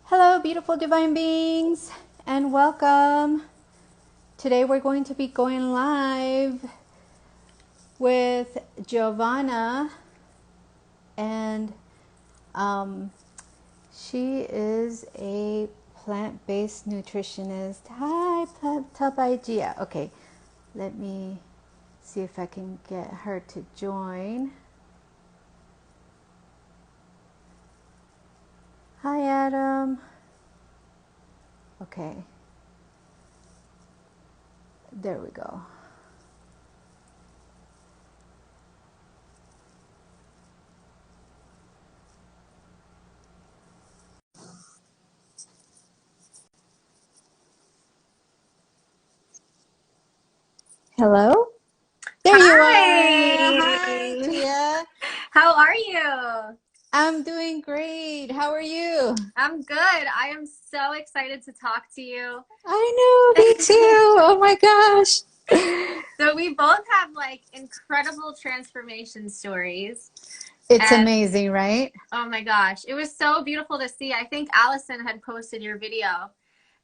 Hello, beautiful divine beings, and welcome. Today we're going to be going live with Giavanna, and um, she is a plant-based nutritionist. Hi, Tabaijia. Okay, let me see if I can get her to join. Hi, Adam. Okay, there we go. Hello? There you are. Hi, Hi. Tia. How are you? I'm doing great. How are you? I'm good. I am so excited to talk to you. I know, me too. Oh my gosh. So we both have like incredible transformation stories. It's And amazing, right? oh my gosh, it was so beautiful to see. I think Allison had posted your video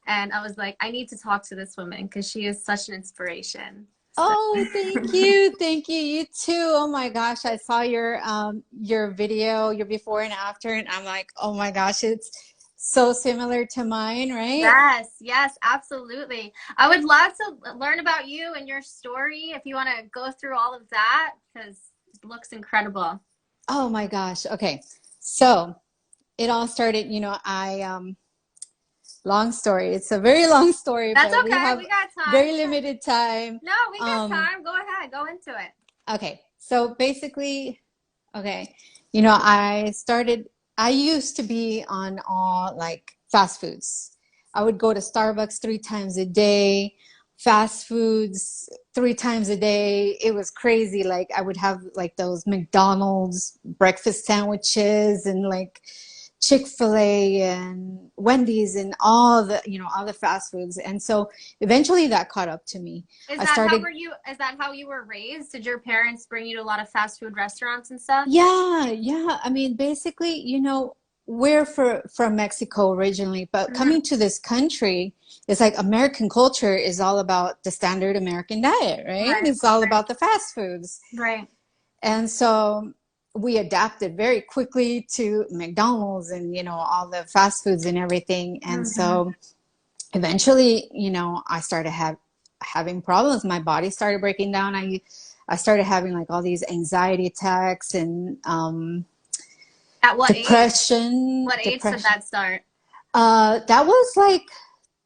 and I was like, I need to talk to this woman because she is such an inspiration. So Oh, thank you. Thank you. You too. Oh my gosh. I saw your video, your before and after, and I'm like, oh my gosh, it's so similar to mine, right? yes, yes, absolutely. I would love to learn about you and your story if you want to go through all of that because it looks incredible. Oh my gosh. Okay. So it all started, long story. It's a very long story, That's but we okay. have We got time. very limited time. No, we got Um, time. Go ahead. Go into it. okay. So basically, okay, I used to be on all like fast foods. I would go to Starbucks 3 times a day, fast foods 3 times a day. It was crazy. Like I would have like those McDonald's breakfast sandwiches and like Chick-fil-A and Wendy's and all the fast foods. And so eventually that caught up to me. Is I that how started were you? Is that how you were raised? Did your parents bring you to a lot of fast food restaurants and stuff? Yeah, yeah. I mean, basically, we're from Mexico originally, but Hmm. coming to this country, it's like American culture is all about the standard American diet, right? Right. It's all Right. about the fast foods. Right. And so we adapted very quickly to McDonald's and, all the fast foods and everything. And Hmm. so eventually, I started having problems. My body started breaking down. I started having like all these anxiety attacks and At what age? depression. What age did Depression. that start? That was like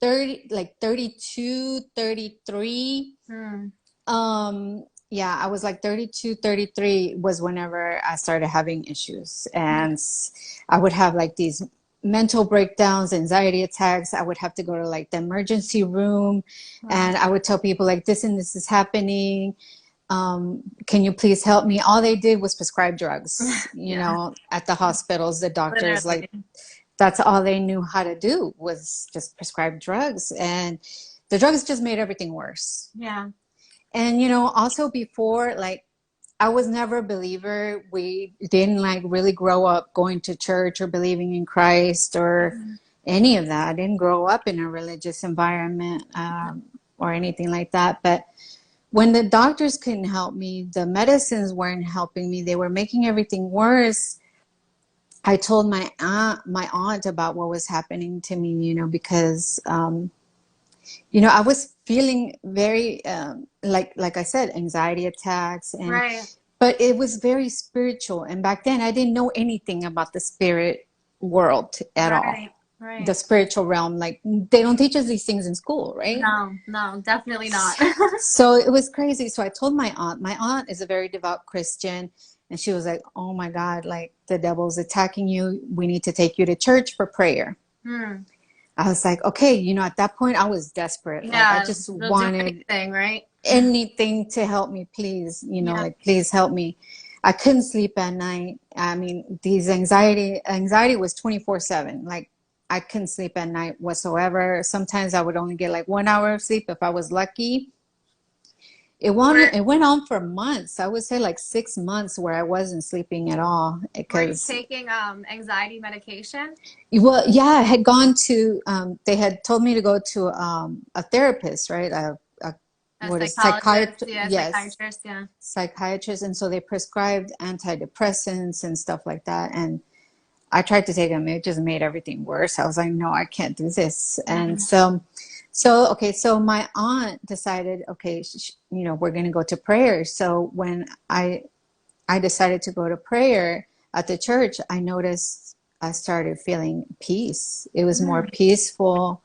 30, like 32, 33. Hmm. Yeah, I was like 32, 33 was whenever I started having issues. And I would have like these mental breakdowns, anxiety attacks. I would have to go to like the emergency room Wow. and I would tell people like this and this is happening. Can you please help me? All they did was prescribe drugs, Yeah. at the hospitals, the doctors, like Literally. that's all they knew how to do was just prescribe drugs. And the drugs just made everything worse. Yeah. And, also before, like, I was never a believer. We didn't like really grow up going to church or believing in Christ or Mhm. any of that. I didn't grow up in a religious environment or anything like that. But when the doctors couldn't help me, the medicines weren't helping me. They were making everything worse. I told my aunt about what was happening to me, because I was feeling very like I said, anxiety attacks, and Right. but it was very spiritual. And back then, I didn't know anything about the spirit world at all, Right. the Right. spiritual realm. Like they don't teach us these things in school, right? No. No. Definitely not. So it was crazy. So I told my aunt. My aunt is a very devout Christian, and she was like, "Oh my God, like the devil's attacking you. We need to take you to church for prayer." Hmm. I was like, okay, at that point I was desperate. Like I Yeah. just They'll do wanted anything, right? anything to help me, please, Yeah. like please help me. I couldn't sleep at night. I mean, these anxiety was 24/7. Like I couldn't sleep at night whatsoever. Sometimes I would only get like 1 hour of sleep if I was lucky. it went on for months. I would say like 6 months where I wasn't sleeping at all Were you because, taking anxiety medication? well, yeah, I had gone to, they had told me to go to a therapist, right? A What is psychologist, psychiatrist? yeah, Yes, psychiatrist, yeah. psychiatrist. And so they prescribed antidepressants and stuff like that. And I tried to take them. It just made everything worse. I was like, no, I can't do this. And Mm. okay, so my aunt decided, okay, we're going to go to prayer. So when I decided to go to prayer at the church, I noticed I started feeling peace. It was more Mm. peaceful,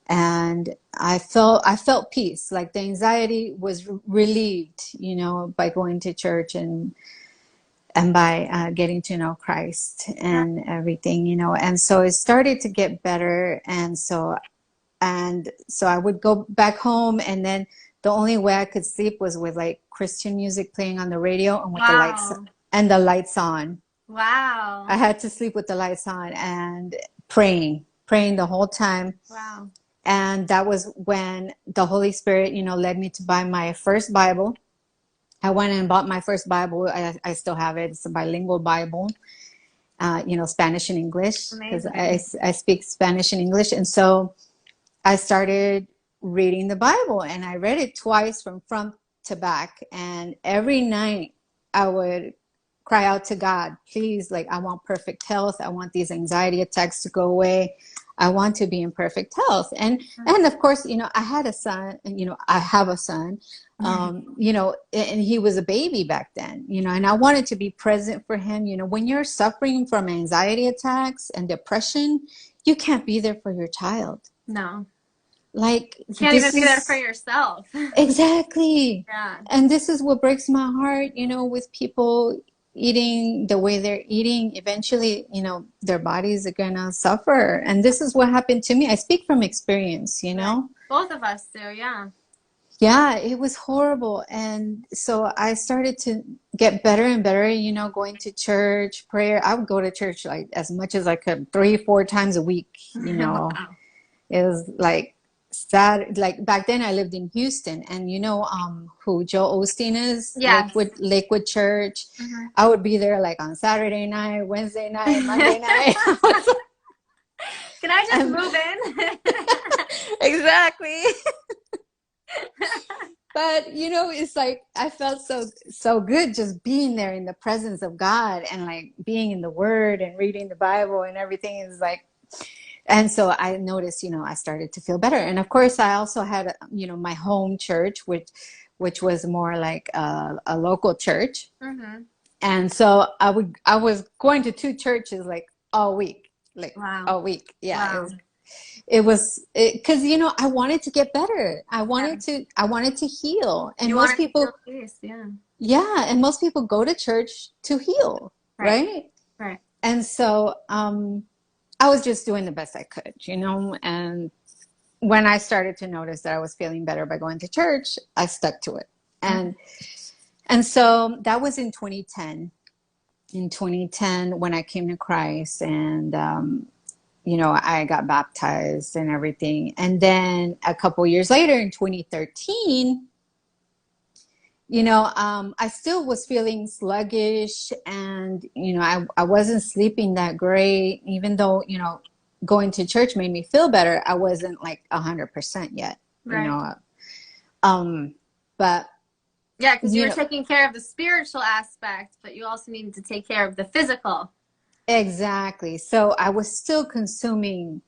and I felt peace. Like the anxiety was relieved, by going to church and by getting to know Christ Yeah. and everything, and so it started to get better. And so I would go back home, and then the only way I could sleep was with like Christian music playing on the radio and with Wow. the lights on. I Wow. had to sleep with the lights on and praying the whole time. Wow. And that was when the Holy Spirit, led me to buy my first Bible. I went and bought my first Bible. I still have it. It's a bilingual Bible, Spanish and English, because I, Amazing. I speak Spanish and English. And so I started reading the Bible, and I read it twice from front to back. And every night I would cry out to God, please, like, I want perfect health. I want these anxiety attacks to go away. I want to be in perfect health. And of course, I had a son, and, I have a son, and he was a baby back then, and I wanted to be present for him. When you're suffering from anxiety attacks and depression, you can't be there for your child. No. Like, You can't even this be there for is yourself. exactly, Yeah. and this is what breaks my heart, with people eating the way they're eating. Eventually, their bodies are gonna suffer. And this is what happened to me. I speak from experience, Right. Both of us do, yeah. Yeah, it was horrible. And so I started to get better and better, going to church, prayer. I would go to church like as much as I could, 3, 4 times a week. Wow. It was like sad. Like back then I lived in Houston, and who Joe Osteen is, Yes. Lakewood Church. Mhm. I would be there like on Saturday night, Wednesday night, Monday night. Can I just And move in? exactly. But it's like I felt so good just being there in the presence of God, and like being in the Word and reading the Bible and everything is like. And so I noticed, I started to feel better. And of course, I also had, my home church, which was more like a local church. Mm-hmm. And so I was going to 2 churches like all week, like Wow. all week. Yeah, Wow. because I wanted to get better. I Yeah. wanted to heal. And You most wanted to feel people, peace, yeah. yeah, and most people go to church to heal, Right. right? Right. And so I was just doing the best I could, and when I started to notice that I was feeling better by going to church, I stuck to it. Mm-hmm. And so that was in 2010. In 2010, when I came to Christ, and I got baptized and everything. And then a couple years later, in 2013, I still was feeling sluggish, and I wasn't sleeping that great, even though going to church made me feel better. I wasn't like 100% yet, Right. but Yeah, because you were taking care of the spiritual aspect, but you also needed to take care of the physical. exactly. So I was still consuming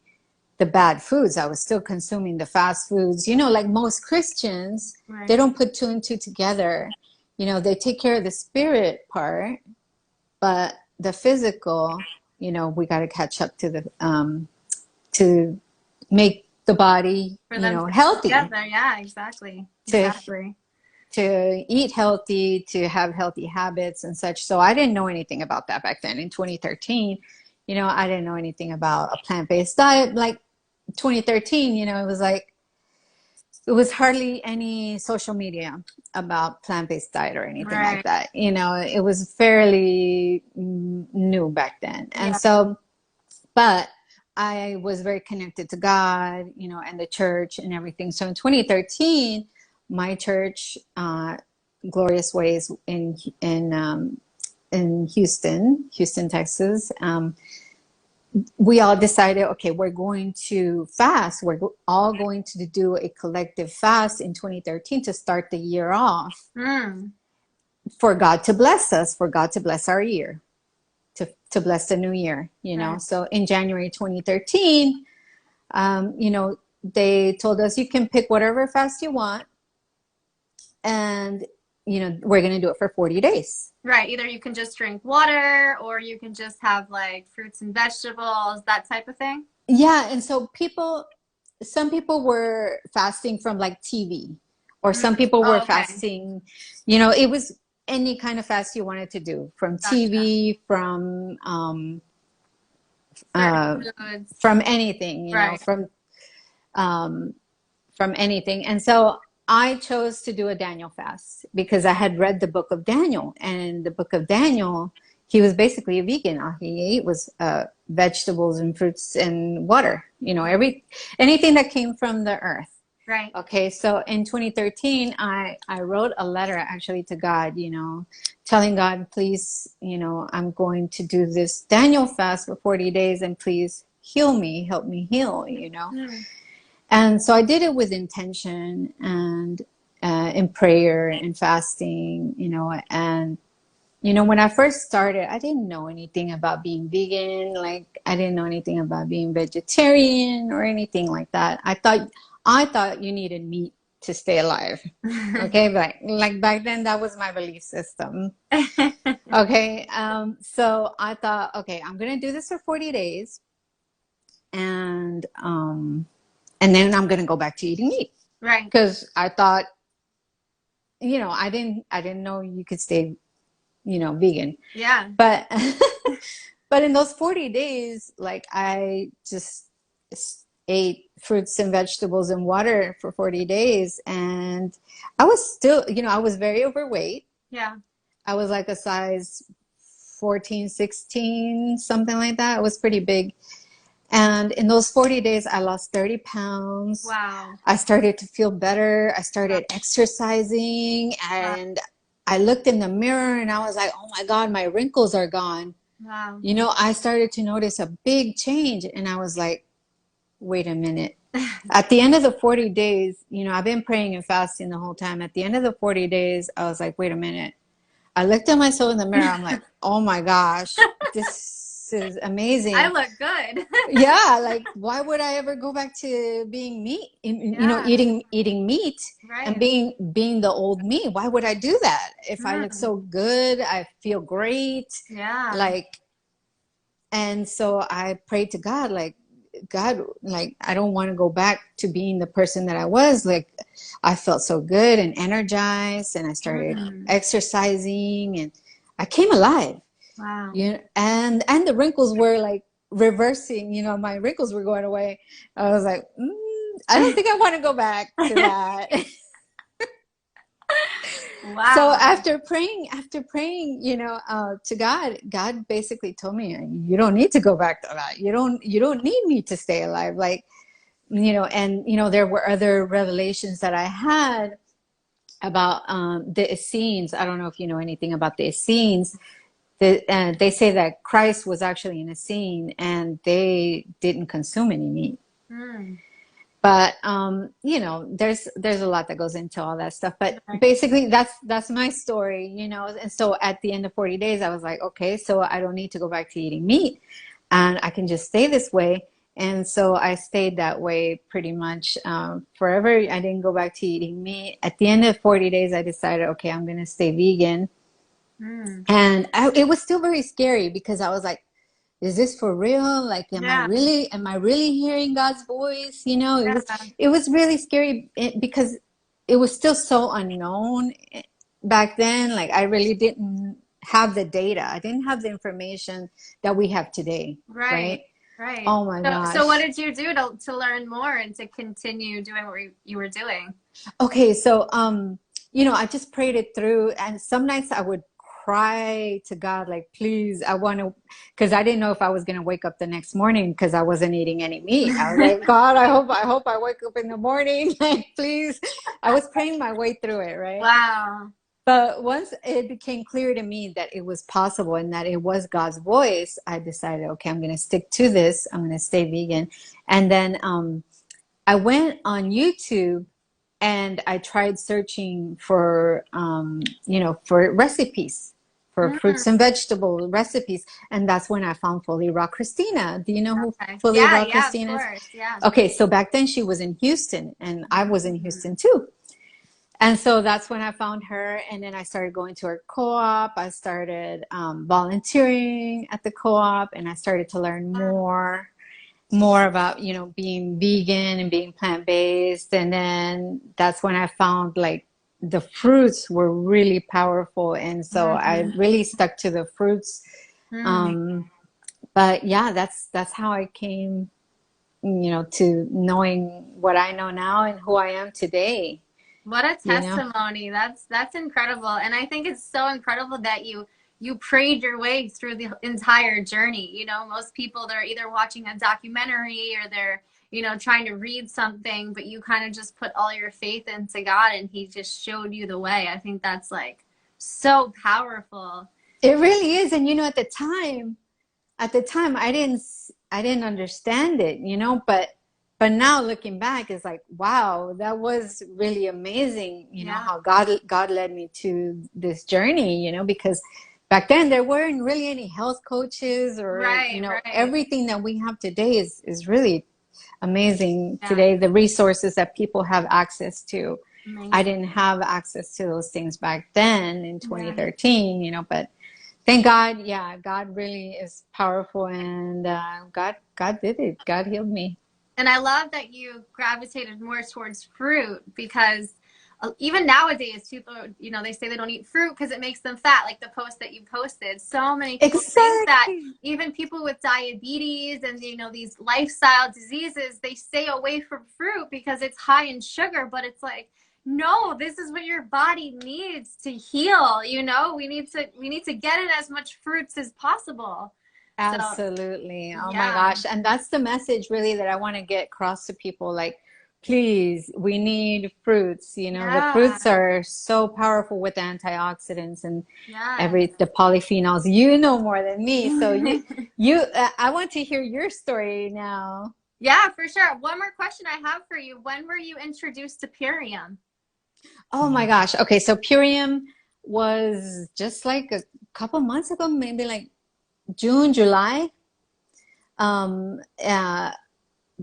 the bad foods. I was still consuming the fast foods. Like most Christians, Right. they don't put two and two together. They take care of the spirit part, but the physical, we got to catch up to make the body, For them to come healthy, together. Yeah, exactly. to Exactly. to eat healthy, to have healthy habits and such. So I didn't know anything about that back then. In 2013, I didn't know anything about a plant-based diet. Like 2013, it was hardly any social media about plant-based diet or anything like Right. that. It was fairly new back then. And Yeah. so, but I was very connected to God, and the church and everything. So in 2013, my church, Glorious Ways in Houston, Texas, we all decided, okay, we're going to fast. We're all going to do a collective fast in 2013 to start the year off, for God to bless us, for God to bless our year, to bless the new year, you know. So in January 2013, you know, they told us you can pick whatever fast you want, and you know, we're going to do it for 40 days. Right. Either you can just drink water, or you can just have like fruits and vegetables, that type of thing. Yeah. And so some people were fasting from like TV, or some people were fasting, you know, it was any kind of fast you wanted to do, from TV, from anything, you know, from anything. And so I chose to do a Daniel fast because I had read the book of Daniel, and the book of Daniel, he was basically a vegan. All he ate was vegetables and fruits and water, you know, anything that came from the earth. Right. Okay. So in 2013, I wrote a letter actually to God, you know, telling God, please, you know, I'm going to do this Daniel fast for 40 days, and please heal me, help me heal, you know. And so I did it with intention, and in prayer and fasting, you know. And, you know, when I first started, I didn't know anything about being vegan. Like, I didn't know anything about being vegetarian or anything like that. I thought you needed meat to stay alive. Okay. But like back then, that was my belief system. Okay. So I thought, okay, I'm going to do this for 40 days. And then I'm going to go back to eating meat. Right. Because I thought, you know, I didn't know you could stay, you know, vegan. Yeah. But, but in those 40 days, like, I just ate fruits and vegetables and water for 40 days. And I was still, you know, I was very overweight. Yeah. I was like a size 14, 16, something like that. It was pretty big. And in those 40 days, I lost 30 pounds. Wow. I started to feel better. I started exercising, and I looked in the mirror and I was like, oh my God, my wrinkles are gone. Wow. You know, I started to notice a big change, and I was like, wait a minute. At the end of the 40 days, you know, I've been praying and fasting the whole time. At the end of the 40 days, I was like, wait a minute. I looked at myself in the mirror. I'm like, oh my gosh, this is amazing. I look good. Yeah, like, why would I ever go back to being meat, you know, eating meat and being the old me? Why would I do that? If I look so good, I feel great. Yeah. Like, and so I prayed to God, like, God, like, I don't want to go back to being the person that I was. Like, I felt so good and energized, and I started exercising, and I came alive. Wow. You know, and the wrinkles were like reversing, you know, my wrinkles were going away. I was like, I don't think I want to go back to that. Wow. So after praying, you know, to God, God basically told me, you don't need to go back to that. You don't need me to stay alive. Like, you know, and, you know, there were other revelations that I had about the Essenes. I don't know if you know anything about the Essenes. They say that Christ was actually in a scene, and they didn't consume any meat. But you know, there's a lot that goes into all that stuff. But basically, that's my story, you know. And so at the end of 40 days, I was like, okay, so I don't need to go back to eating meat, and I can just stay this way. And so I stayed that way pretty much forever. I didn't go back to eating meat. At the end of 40 days, I decided, okay, I'm going to stay vegan. And it was still very scary, because I was like, is this for real? Like, am I really hearing God's voice? You know, it was really scary, because it was still so unknown back then. Like, I really didn't have the data. I didn't have the information that we have today. Right. Oh my gosh. So what did you do to learn more and to continue doing what you were doing? Okay. So, you know, I just prayed it through, and some nights I would cry to God, like, please, I want to, because I didn't know if I was going to wake up the next morning because I wasn't eating any meat. I was like, God, I hope I wake up in the morning. Like, please. I was praying my way through it, right? Wow. But once it became clear to me that it was possible and that it was God's voice, I decided, okay, I'm going to stick to this. I'm going to stay vegan. And then I went on YouTube and I tried searching for, for recipes, for fruits and vegetable recipes. And that's when I found Fully Raw Christina. Do you know who Okay. Fully Yeah, Raw yeah, of Christina is? course. Yeah. Okay, so back then she was in Houston and I was in Houston too. And so that's when I found her. And then I started going to her co-op. I started volunteering at the co-op and I started to learn more about, being vegan and being plant-based. And then that's when I found like the fruits were really powerful. And so I really stuck to the fruits. But yeah, that's how I came, to knowing what I know now and who I am today. What a You know? testimony. That's incredible. And I think it's so incredible that you prayed your way through the entire journey. You know, most people, they're either watching a documentary or they're, trying to read something, but you kind of just put all your faith into God and he just showed you the way. I think that's like so powerful. It really is. And at the time I didn't understand it, but now looking back, it's like, wow, that was really amazing, how God led me to this journey, because back then there weren't really any health coaches or, Right. everything that we have today is really amazing Yeah. today, the resources that people have access to. Amazing. I didn't have access to those things back then in 2013, but thank God, yeah, God really is powerful, and God did it. God healed me. And I love that you gravitated more towards fruit because even nowadays, people, they say they don't eat fruit because it makes them fat, like the post that you posted. So many people think that even people with diabetes and, these lifestyle diseases, they stay away from fruit because it's high in sugar. But it's like, no, this is what your body needs to heal. We need to get in as much fruits as possible. Absolutely. So, oh my gosh. And that's the message really that I want to get across to people. Like, please, we need fruits. The fruits are so powerful with antioxidants and the polyphenols. You know more than me. So I want to hear your story now. Yeah, for sure. One more question I have for you. When were you introduced to Purium? Oh my gosh. Okay. So Purium was just like a couple months ago, maybe like June, July.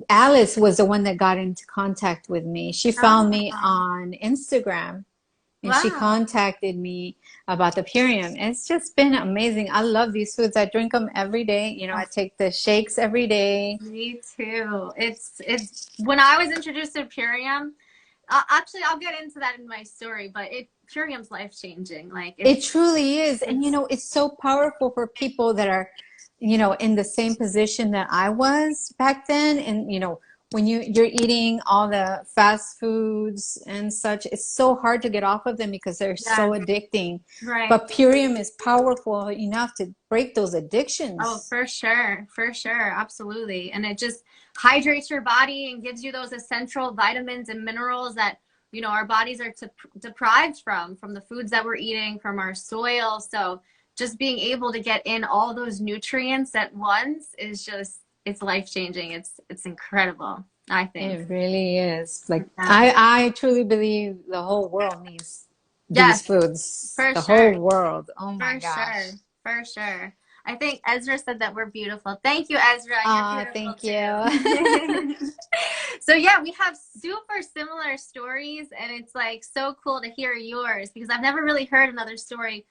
Alice was the one that got into contact with me. She found me on Instagram and she contacted me about the Purium. It's just been amazing. I love these foods. I drink them every day. I take the shakes every day. Me too. It's when I was introduced to Purium, actually, I'll get into that in my story, but Purium's life-changing. Like it truly is. And it's so powerful for people that are, in the same position that I was back then. And, when you're eating all the fast foods and such, it's so hard to get off of them because they're so addicting. Right. But Purium is powerful enough to break those addictions. Oh, for sure. For sure. Absolutely. And it just hydrates your body and gives you those essential vitamins and minerals that, our bodies are deprived from the foods that we're eating, from our soil. So just being able to get in all those nutrients at once is just, it's life-changing. It's incredible, I think. It really is. Like, I truly believe the whole world needs these foods. For the sure. whole world. Oh my gosh. For sure. I think Ezra said that we're beautiful. Thank you, Ezra. You're beautiful thank you. So yeah, we have super similar stories, and it's like so cool to hear yours because I've never really heard another story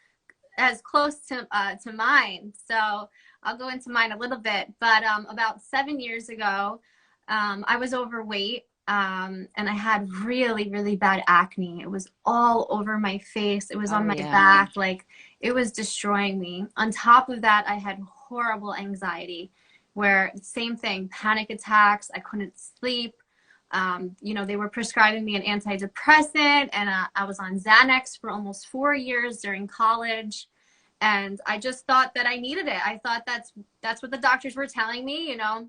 as close to mine. So I'll go into mine a little bit. But about 7 years ago, I was overweight. And I had really, really bad acne. It was all over my face. It was on my back. Like, it was destroying me. On top of that, I had horrible anxiety where same thing, panic attacks. I couldn't sleep. They were prescribing me an antidepressant and I was on Xanax for almost 4 years during college. And I just thought that I needed it. I thought that's what the doctors were telling me, you know,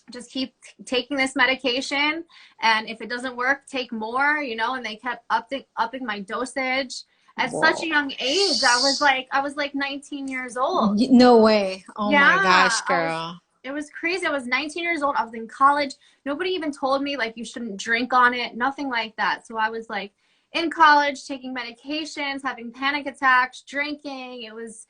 just keep taking this medication, and if it doesn't work, take more, you know, and they kept upping my dosage. At such a Whoa. young age, I was like 19 years old. No way. Oh my Yeah, gosh, girl. it was crazy. I was 19 years old. I was in college. Nobody even told me like you shouldn't drink on it, nothing like that. So I was like in college taking medications, having panic attacks, drinking. It was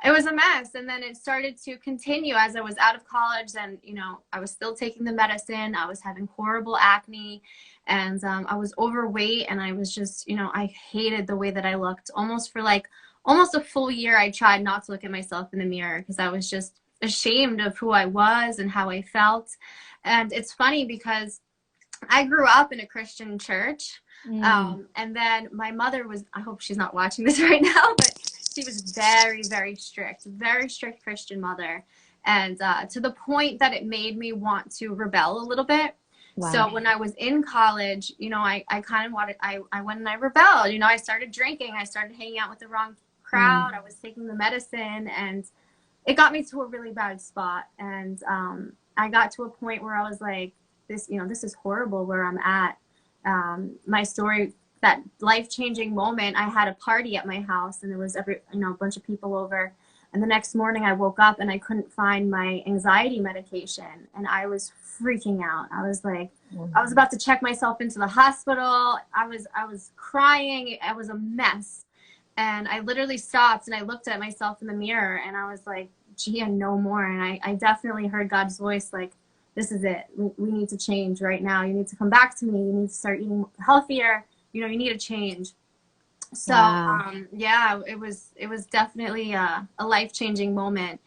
a mess. And then it started to continue as I was out of college, and you know, I was still taking the medicine. I was having horrible acne, and I was overweight, and I was just, you know, I hated the way that I looked. Almost a full year I tried not to look at myself in the mirror because I was just ashamed of who I was and how I felt. And it's funny because I grew up in a Christian church. And then my mother was, I hope she's not watching this right now, but she was very, very strict Christian mother. And to the point that it made me want to rebel a little bit. Wow. So when I was in college, you know, I kind of I went and I rebelled. You know, I started drinking. I started hanging out with the wrong crowd. I was taking the medicine, and it got me to a really bad spot. And I got to a point where I was like, this is horrible where I'm at. My story, that life-changing moment, I had a party at my house, and there was a bunch of people over. And the next morning I woke up and I couldn't find my anxiety medication, and I was freaking out. I was like, I was about to check myself into the hospital. I was crying. It was a mess. And I literally stopped and I looked at myself in the mirror, and I was like, Gia, no more. And I definitely heard God's voice, like, this is it. We need to change right now. You need to come back to me. You need to start eating healthier. You know, you need to change. So, Wow. yeah, it was definitely a life-changing moment.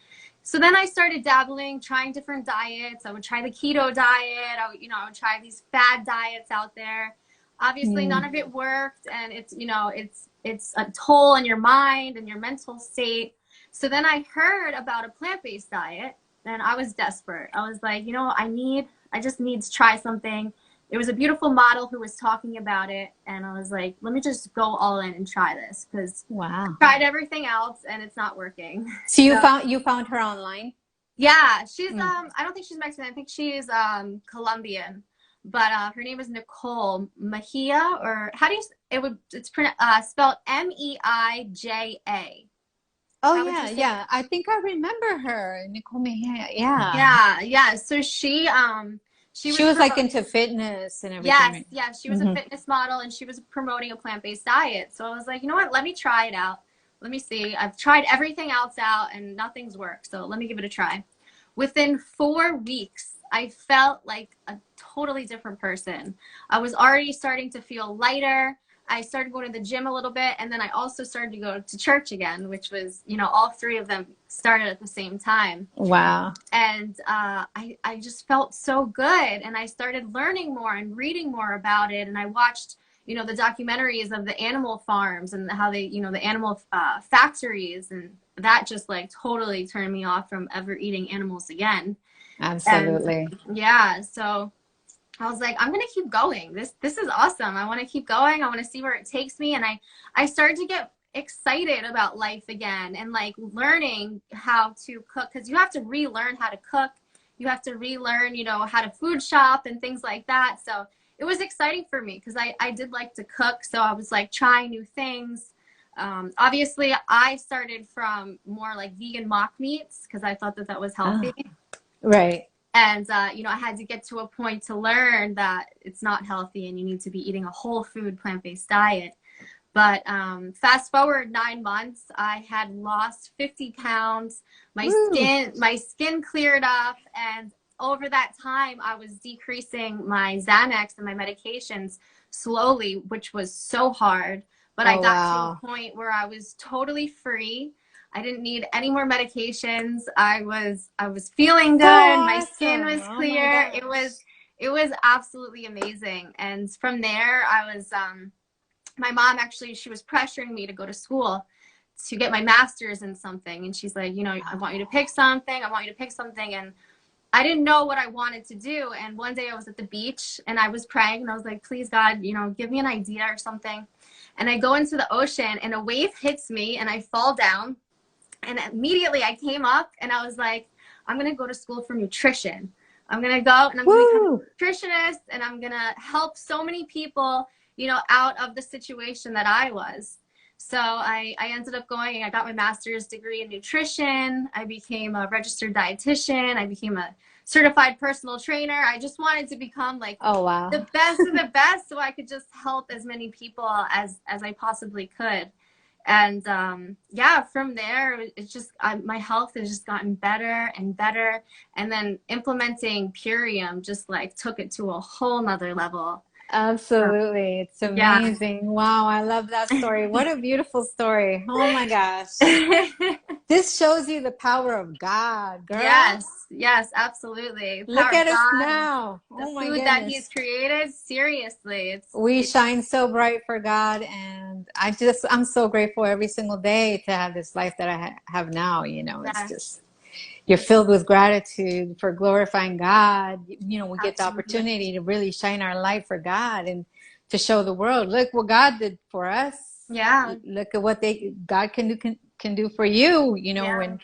So then I started dabbling, trying different diets. I would try the keto diet. I would try these fad diets out there. Obviously, none of it worked, and it's a toll on your mind and your mental state. So then I heard about a plant-based diet, and I was desperate. I was like, I just need to try something. There was a beautiful model who was talking about it, and I was like, let me just go all in and try this, because I tried everything else and it's not working. So you found her online? Yeah, she's I don't think she's Mexican. I think she's Colombian, but her name is Nicole Mejia, or how do you? It's spelled Meija. Oh yeah. I think I remember her, Nicole Mejia. Yeah. So she was like into fitness and everything. Yes. She was a fitness model, and she was promoting a plant-based diet. So I was like, you know what? Let me try it out. Let me see. I've tried everything else out and nothing's worked. So let me give it a try. Within 4 weeks, I felt like a totally different person. I was already starting to feel lighter. I started going to the gym a little bit, and then I also started to go to church again, which was, all three of them started at the same time. Wow. And I just felt so good, and I started learning more and reading more about it, and I watched, the documentaries of the animal farms and how they, the animal factories, and that just like totally turned me off from ever eating animals again. Absolutely. And, yeah, so I was like, I'm going to keep going. This is awesome. I want to keep going. I want to see where it takes me. And I started to get excited about life again, and like learning how to cook, because you have to relearn how to cook. You have to relearn, how to food shop and things like that. So it was exciting for me because I did like to cook. So I was like trying new things. Obviously, I started from more like vegan mock meats because I thought that was healthy. Right. And, I had to get to a point to learn that it's not healthy and you need to be eating a whole food plant-based diet. But fast forward 9 months, I had lost 50 pounds. My skin cleared up. And over that time, I was decreasing my Xanax and my medications slowly, which was so hard. But I got to a point where I was totally free. I didn't need any more medications. I was feeling good. Awesome. My skin was clear. It was absolutely amazing. And from there, I was my mom actually, she was pressuring me to go to school to get my master's in something. And she's like, I want you to pick something. I want you to pick something. And I didn't know what I wanted to do. And one day I was at the beach and I was praying and I was like, please God, give me an idea or something. And I go into the ocean and a wave hits me and I fall down. And immediately I came up and I was like, I'm going to go to school for nutrition. I'm going to go and I'm going to become a nutritionist, and I'm going to help so many people, you know, out of the situation that I was. So I ended up going, I got my master's degree in nutrition. I became a registered dietitian. I became a certified personal trainer. I just wanted to become like the best of the best, so I could just help as many people as I possibly could. And yeah, from there, it's just my health has just gotten better and better. And then implementing Purium just like took it to a whole nother level. Absolutely. It's amazing. Yeah. Wow, I love that story. What a beautiful story. Oh my gosh. This shows you the power of God, girl. Yes, absolutely. Look at us now. The food that He's created, seriously. We shine so bright for God, and I'm so grateful every single day to have this life that I have now. You know, it's just, you're filled with gratitude for glorifying God. You know, we get the opportunity to really shine our light for God and to show the world, look what God did for us. Yeah. Look at what God can do for you, you know. And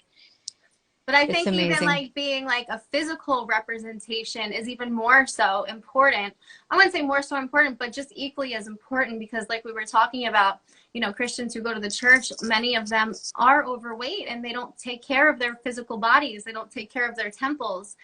but I think even like being like a physical representation is even more so important. I wouldn't say more so important, but just equally as important, because like we were talking about, you know, Christians who go to the church, many of them are overweight and they don't take care of their physical bodies. They don't take care of their temples.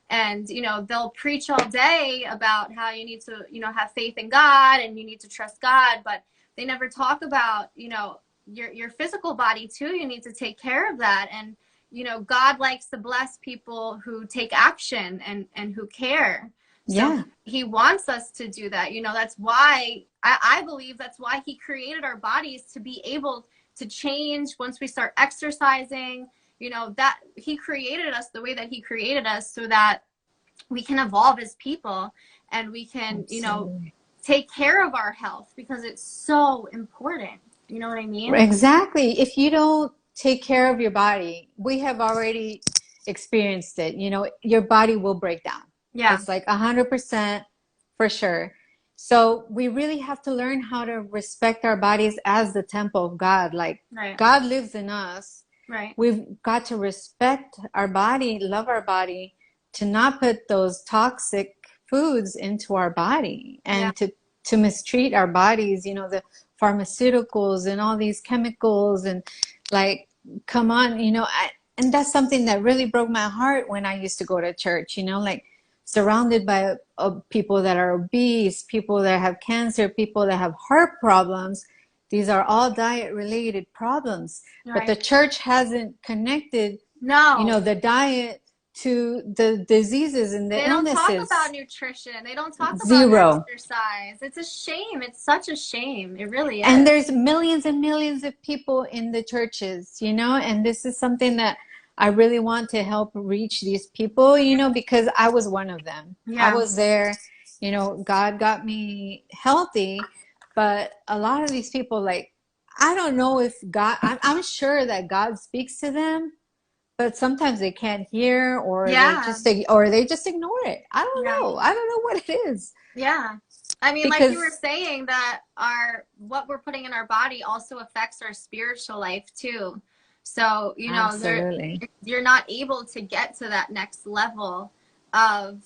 And, you know, they'll preach all day about how you need to, you know, have faith in God and you need to trust God, but they never talk about, you know, your physical body too. You need to take care of that. And, you know, God likes to bless people who take action and who care. So He wants us to do that. You know, that's why I believe that's why He created our bodies, to be able to change once we start exercising. You know, that He created us the way that He created us so that we can evolve as people and we can, you know, take care of our health, because it's so important. You know what I mean? Exactly. If you don't take care of your body, we have already experienced it. You know, your body will break down. Yeah. It's like 100% for sure. So we really have to learn how to respect our bodies as the temple of God. Like God lives in us. Right. We've got to respect our body, love our body, to not put those toxic foods into our body and to mistreat our bodies, you know, the pharmaceuticals and all these chemicals, and like, come on, you know, and that's something that really broke my heart when I used to go to church, you know, like surrounded by people that are obese, people that have cancer, people that have heart problems. These are all diet related problems, but the church hasn't connected, you know, the diet to the diseases and the illnesses. They don't talk about nutrition. They don't talk about exercise. It's a shame. It's such a shame. It really is. And there's millions and millions of people in the churches, you know, and this is something that I really want to help reach these people, you know, because I was one of them. I was there, you know, God got me healthy, but a lot of these people, like, I don't know if God, I'm sure that God speaks to them, but sometimes they can't hear, or they just ignore it. I don't know. I don't know what it is. Yeah. I mean, because, like you were saying, that what we're putting in our body also affects our spiritual life too. So, you know, you're not able to get to that next level of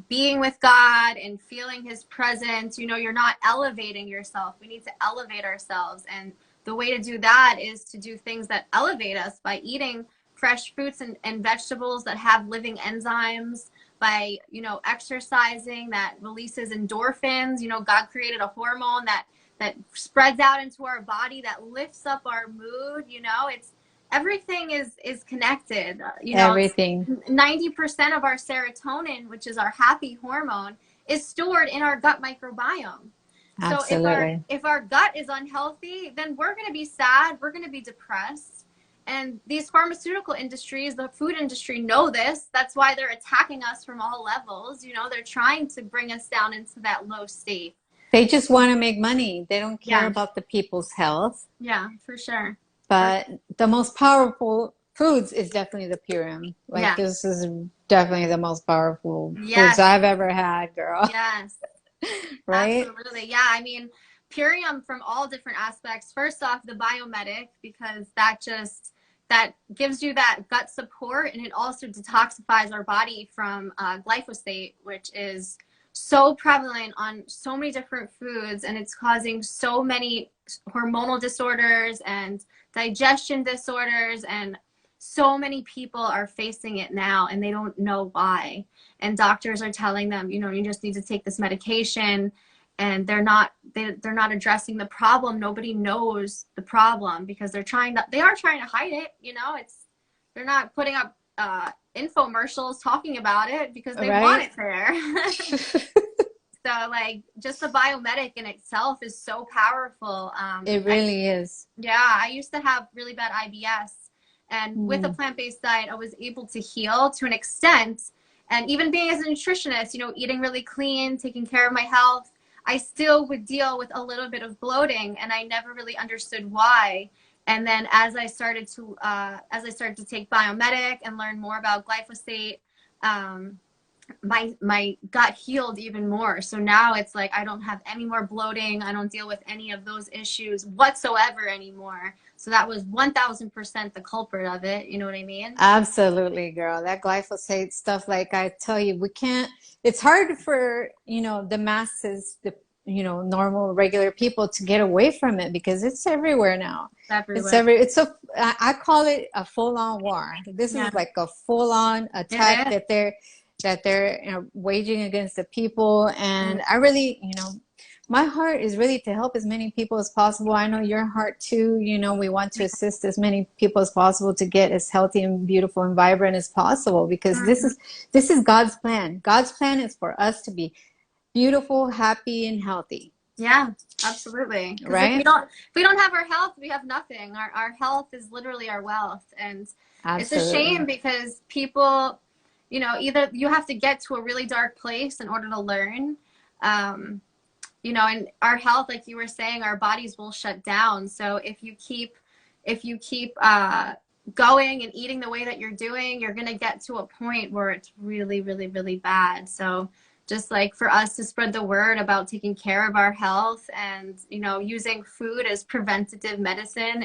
being with God and feeling His presence. You know, you're not elevating yourself. We need to elevate ourselves. And the way to do that is to do things that elevate us by eating fresh fruits and vegetables that have living enzymes, by, you know, exercising that releases endorphins. You know, God created a hormone that spreads out into our body, that lifts up our mood. You know, everything is connected. You know, everything. 90% of our serotonin, which is our happy hormone, is stored in our gut microbiome. Absolutely. So if our gut is unhealthy, then we're going to be sad. We're going to be depressed. And these pharmaceutical industries, the food industry, know this. That's why they're attacking us from all levels. You know, they're trying to bring us down into that low state. They just want to make money. They don't care about the people's health. Yeah, for sure. But the most powerful foods is definitely the Purium. Like, this is definitely the most powerful foods I've ever had, girl. Yes. Right? Absolutely. Yeah. I mean, Purium from all different aspects. First off, the biomedic, because that gives you that gut support, and it also detoxifies our body from glyphosate, which is so prevalent on so many different foods, and it's causing so many hormonal disorders and digestion disorders, and so many people are facing it now and they don't know why. And doctors are telling them, you know, you just need to take this medication, and they're not addressing the problem. Nobody knows the problem because they are trying to hide it, you know. They're not putting up infomercials talking about it because they want it there. So like just the biomedic in itself is so powerful. It really is. Yeah, I used to have really bad IBS, and with a plant-based diet, I was able to heal to an extent. And even being as a nutritionist, you know, eating really clean, taking care of my health, I still would deal with a little bit of bloating, and I never really understood why. And then as I started to take biomedic and learn more about glyphosate, my gut healed even more. So now it's like I don't have any more bloating. I don't deal with any of those issues whatsoever anymore. So that was 1000% the culprit of it. You know what I mean? Absolutely, girl. That glyphosate stuff, like I tell you, we can't, it's hard for, you know, the masses, the, you know, normal, regular people to get away from it because it's everywhere now. Everywhere. I call it a full-on war. This is like a full-on attack that they're you know, waging against the people. And I really, you know, my heart is really to help as many people as possible. I know your heart too. You know, we want to assist as many people as possible to get as healthy and beautiful and vibrant as possible, because this is God's plan. God's plan is for us to be beautiful, happy, and healthy. Yeah, absolutely. Right? If we don't have our health, we have nothing. Our health is literally our wealth. And it's a shame because people, you know, either you have to get to a really dark place in order to learn. You know, and our health, like you were saying, our bodies will shut down. So if you keep going and eating the way that you're doing, you're going to get to a point where it's really, really, really bad. So just like for us to spread the word about taking care of our health and, you know, using food as preventative medicine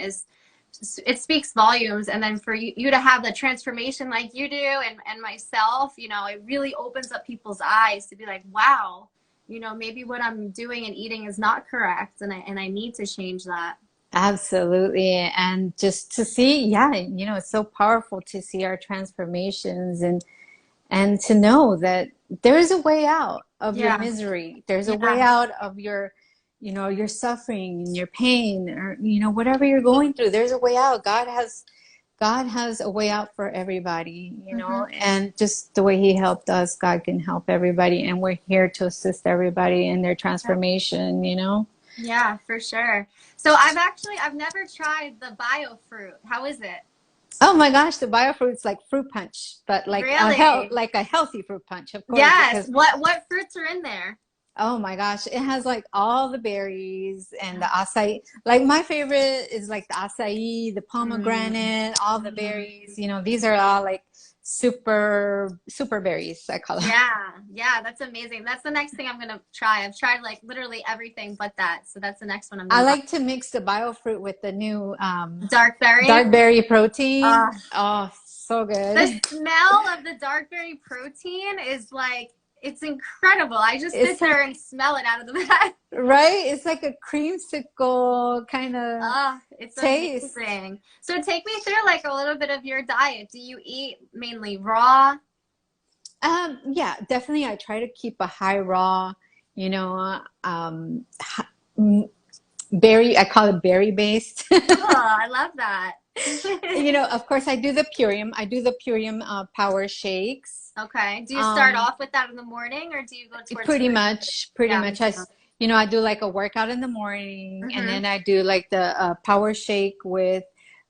it speaks volumes. And then for you to have the transformation like you do and myself, you know, it really opens up people's eyes to be like, wow, you know, maybe what I'm doing and eating is not correct, and I need to change that. Absolutely. And just to see, yeah, you know, it's so powerful to see our transformations and to know that there is a way out of your misery. There's a way out of your, you know, your suffering and your pain, or, you know, whatever you're going through, there's a way out. God has a way out for everybody, you know, and just the way he helped us, God can help everybody. And we're here to assist everybody in their transformation, you know? Yeah, for sure. So I've never tried the bio fruit. How is it? Oh my gosh, the bio fruit's like fruit punch, but like really? a healthy fruit punch, of course. Yes. What fruits are in there? Oh my gosh, it has like all the berries and the acai. Like my favorite is like the acai, the pomegranate, all the berries. You know, these are all like super berries, I call them. Yeah, that's amazing. That's the next thing I'm gonna try. I've tried like literally everything but that, so that's the next one I'm gonna I like to mix the bio fruit with the new dark berry protein. Oh, so good. The smell of the dark berry protein is like, it's incredible. I just sit there and smell it out of the bag. Right? It's like a creamsicle kind of it's taste. Amazing. So take me through like a little bit of your diet. Do you eat mainly raw? Yeah, definitely. I try to keep a high raw, you know, berry, I call it berry based. Oh, I love that. You know, of course, I do the Purium. I do the Purium power shakes. Okay. Do you start off with that in the morning, or do you go towards pretty much. You know, I do like a workout in the morning, and then I do like the power shake with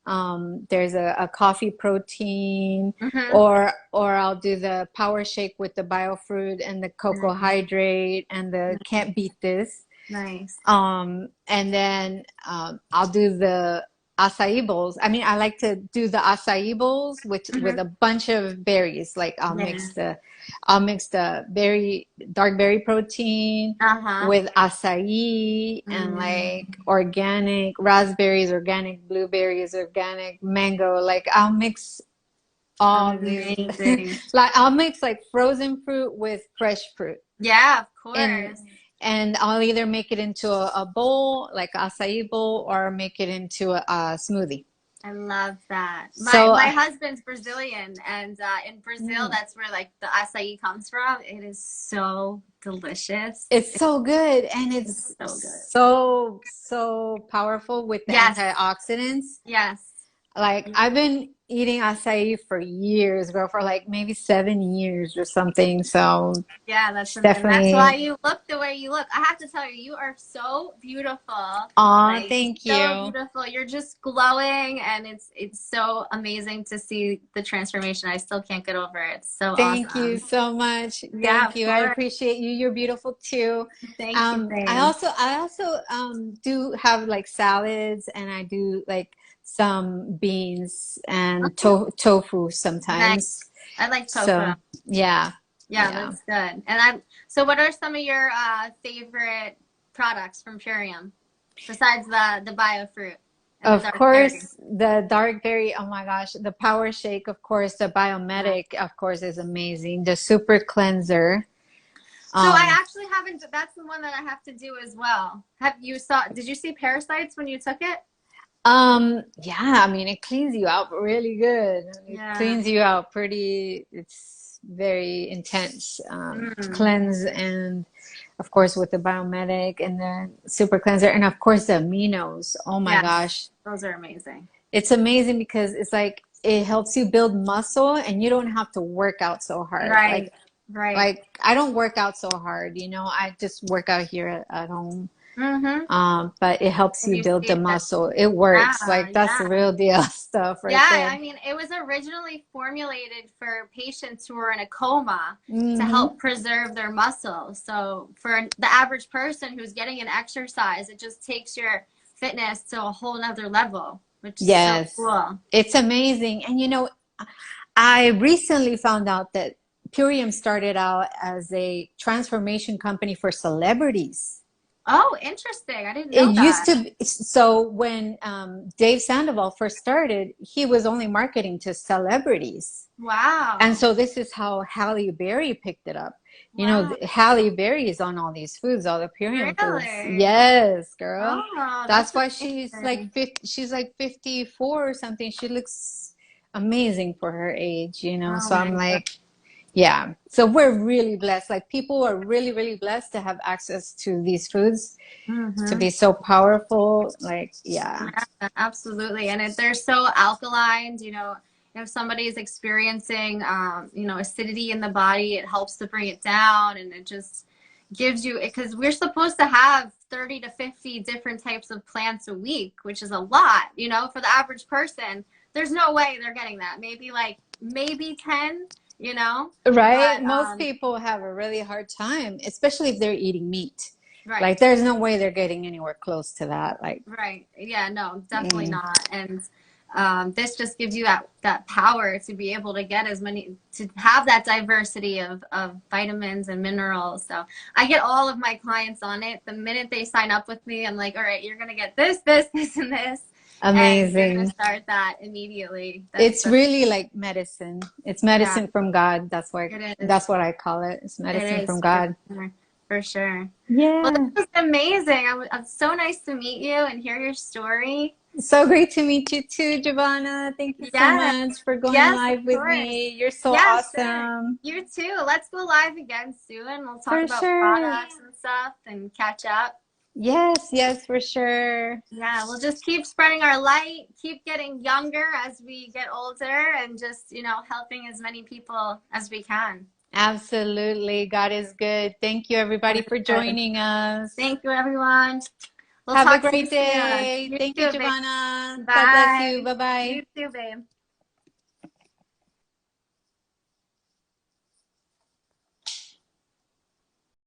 there's a coffee protein, or I'll do the power shake with the biofruit and the cocoa hydrate and the can't beat this. Nice. And then I'll do the acai bowls. I mean, I like to do the acai bowls with Hmm. a bunch of berries. Like Yeah. I'll mix the dark berry protein Uh-huh. with acai and like Mm. organic raspberries, organic blueberries, organic mango. Like I'll mix all these, Amazing. like I'll mix like frozen fruit with fresh fruit. Yeah, of And course. I'll either make it into a bowl, like acai bowl, or make it into a smoothie. I love that. My So, my husband's Brazilian, and in Brazil, mm, that's where like the acai comes from. It is so delicious. it's so good, and It's it's so good. so powerful with the Yes, antioxidants. yes. Like I've been eating acai for years, girl, for like maybe 7 years or something. So Yeah, it's and that's why definitely, you look the way you look. I have to tell you, you are so beautiful. aw, Like thank so you. beautiful. You're just glowing, and it's so amazing to see the transformation. I still can't get over it. It's so Thank you awesome. so much. Yeah, Thank of you. I course. appreciate you. You're beautiful too. Thank you, Sam. I also do have like salads, and I do like some beans and tofu Nice. sometimes. I like tofu. So yeah, Yeah, yeah. that's good. So what are some of your favorite products from Purium besides the bio fruit and the Of dark berry? course, the dark berry, oh my gosh, the power shake, of course, the Yeah. biometric, of course, is amazing. The super cleanser. So I Um, actually haven't, that's the one that I have to do as well. Did you see parasites when you took it? yeah, I mean, it cleans you out really good. It Yeah. cleans you out pretty, it's very intense Mm. cleanse, and of course with the biomedic and the super cleanser, and of course the aminos. Oh my Yes. gosh. Those are amazing. It's amazing because it's like it helps you build muscle and you don't have to work out so hard. Right. Right. Like I don't work out so hard, I just work out here at home. Mm-hmm. But it helps And you you build see the it. muscle. It works. Yeah. Like that's Yeah. the real deal stuff right Yeah, there. I mean, it was originally formulated for patients who were in a coma to Hmm. help preserve their muscles. So for the average person who's getting an exercise, it just takes your fitness to a whole nother level, which is so Yes, cool. it's amazing. And I recently found out that Purium started out as a transformation company for celebrities. Oh, interesting. I didn't It know used that. to be, so when Dave Sandoval first started, he was only marketing to celebrities. And Wow. so this is how Halle Berry picked it up. Wow. Halle Berry is on all these foods, all the Purium foods. Really? Yes, girl. Oh, That's that's why she's like amazing. 50, she's like 54 or something. She looks amazing for her age. Oh So my I'm God. like, yeah. So we're really blessed. Like people are really, really blessed to have access to these foods, to Mm-hmm. be so powerful. Like, yeah. Yeah, absolutely. And they're so alkaline, if somebody is experiencing, acidity in the body, it helps to bring it down, and it just gives you, because we're supposed to have 30 to 50 different types of plants a week, which is a lot, for the average person. There's no way they're getting that. Maybe 10, Right? but Most people have a really hard time, especially if they're eating meat. right. Like, there's no way they're getting anywhere close to that. Like, Right. Yeah, no, definitely mm, not. And this just gives you that power to be able to get to have that diversity of vitamins and minerals. So I get all of my clients on it. The minute they sign up with me, I'm like, all right, you're going to get this, this, this, and this. And you're going to amazing. start that immediately. It's really like medicine. It's Yeah, medicine from God. it is. That's what I call it. It's It medicine from is for God. sure. For sure. Well, this Yeah. was amazing. It's so nice to meet you and hear your story. So great to meet you too, Giovanna. Thank you so Yes. much for going Yes, of live with course. me. You're so Yeah, sure. awesome. You too. Let's go live again soon. We'll talk For about sure. products and stuff and catch up. Yes, yes, for sure. Yeah, we'll just keep spreading our light, keep getting younger as we get older, and just, helping as many people as we can. Absolutely. God is good. Thank you, everybody, for Good. joining us. Thank you, everyone. We'll Have a talk to you great soon. day. You Thank you, too, babe. Giovanna. God bless you. Bye. Bye bye. You too, babe.